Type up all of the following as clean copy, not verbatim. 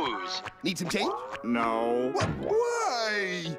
clothes. Need some change? No, Why?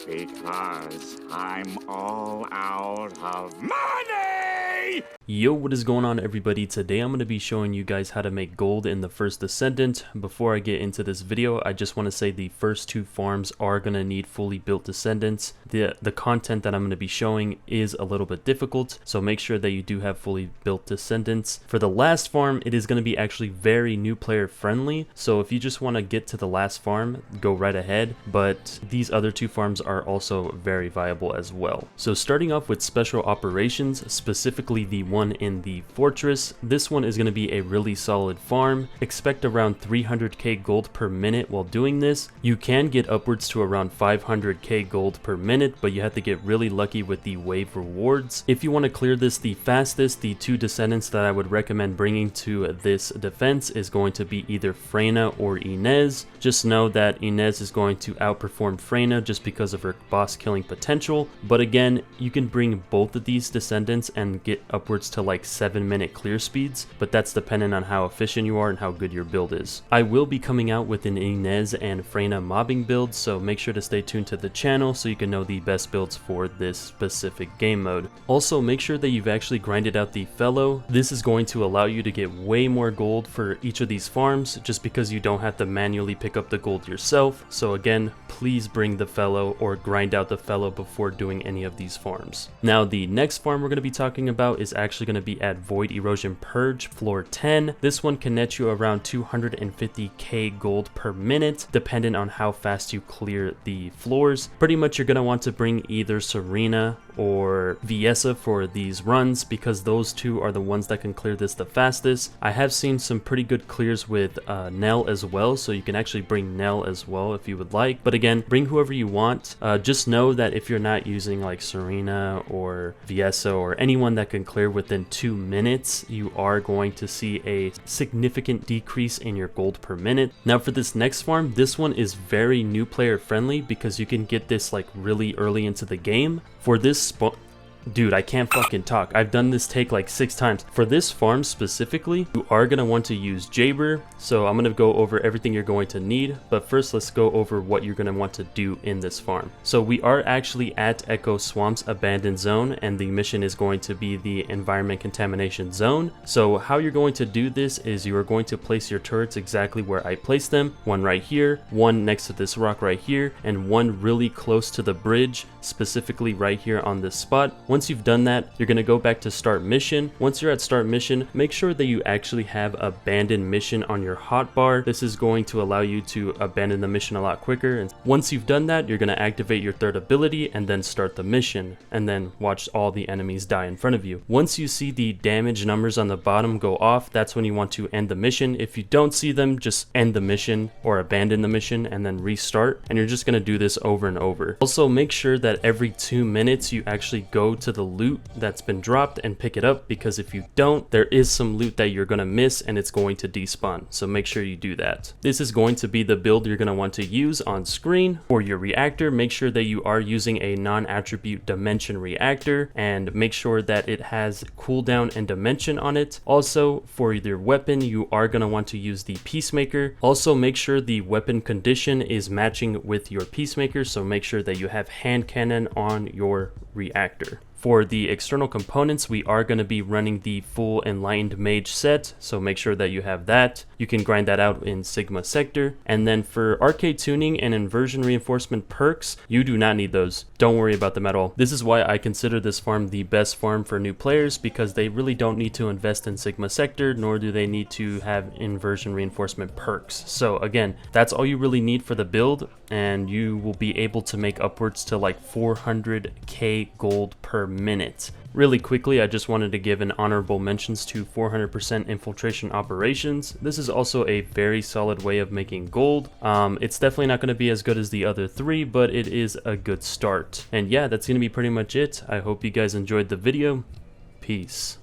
because I'm all out of money! Yo, what is going on, everybody? Today I'm going to be showing you guys how to make gold in the first Descendant. Before I get into this video, I just want to say the first two farms are going to need fully built Descendants. The content that I'm going to be showing is a little bit difficult, so make sure that you do have fully built Descendants. For the last farm, it is going to be actually very new player friendly, so if you just want to get to the last farm, go right ahead, but these other two farms are also very viable as well. So starting off with special operations, specifically the one in the fortress, this one is going to be a really solid farm. Expect around 300k gold per minute while doing this. You can get upwards to around 500k gold per minute, but you have to get really lucky with the wave rewards. If you want to clear this the fastest, the two Descendants that I would recommend bringing to this defense is going to be either Freyna or Inez. Just know that Inez is going to outperform Freyna just because of her boss killing potential, but again, you can bring both of these Descendants and get upwards to like 7-minute clear speeds, but that's dependent on how efficient you are and how good your build is. I will be coming out with an Inez and Freyna mobbing build, so make sure to stay tuned to the channel so you can know the best builds for this specific game mode. Also, make sure that you've actually grinded out the fellow. This is going to allow you to get way more gold for each of these farms just because you don't have to manually pick up the gold yourself. So again, please bring the fellow or grind out the fellow before doing any of these farms. Now the next farm we're going to be talking about is actually going to be at Void Erosion Purge floor 10. This one can net you around 250k gold per minute dependent on how fast you clear the floors. Pretty much you're going to want to bring either Serena or Viessa for these runs because those two are the ones that can clear this the fastest. I have seen some pretty good clears with Nell as well, so you can actually bring Nell as well if you would like, but again, bring whoever you want. Just know that if you're not using like Serena or Viessa or anyone that can clear within 2 minutes, you are going to see a significant decrease in your gold per minute. Now for this next farm, this one is very new player friendly because you can get this like really early into the game. For this dude, I can't fucking talk. I've done this take like 6 times. For this farm specifically, you are going to want to use Jayber. So I'm going to go over everything you're going to need. But first, let's go over what you're going to want to do in this farm. So we are actually at Echo Swamp's abandoned zone, and the mission is going to be the environment contamination zone. So how you're going to do this is you are going to place your turrets exactly where I placed them. One right here, one next to this rock right here, and one really close to the bridge, specifically right here on this spot. Once you've done that, you're going to go back to start mission. Once you're at start mission, make sure that you actually have abandoned mission on your hotbar. This is going to allow you to abandon the mission a lot quicker. And once you've done that, you're going to activate your third ability and then start the mission, and then watch all the enemies die in front of you. Once you see the damage numbers on the bottom go off, that's when you want to end the mission. If you don't see them, just end the mission or abandon the mission and then restart, and you're just going to do this over and over. Also, make sure that every 2 minutes you actually go to the loot that's been dropped and pick it up, because if you don't, there is some loot that you're going to miss and it's going to despawn, so make sure you do that. This is going to be the build you're going to want to use on screen. For your reactor, make sure that you are using a non-attribute dimension reactor, and make sure that it has cooldown and dimension on it. Also, for your weapon, you are going to want to use the Peacemaker. Also, make sure the weapon condition is matching with your Peacemaker, so make sure that you have hand cannon on your reactor. For the external components, we are going to be running the full Enlightened Mage set, so make sure that you have that. You can grind that out in Sigma Sector. And then for arcade tuning and inversion reinforcement perks, you do not need those. Don't worry about them at all. This is why I consider this farm the best farm for new players, because they really don't need to invest in Sigma Sector, nor do they need to have inversion reinforcement perks. So again, that's all you really need for the build, and you will be able to make upwards to like 400k gold per minute. Really quickly, I just wanted to give an honorable mentions to 400% infiltration operations. This is also a very solid way of making gold. It's definitely not going to be as good as the other 3, but it is a good start. And yeah, that's going to be pretty much it. I hope you guys enjoyed the video. Peace.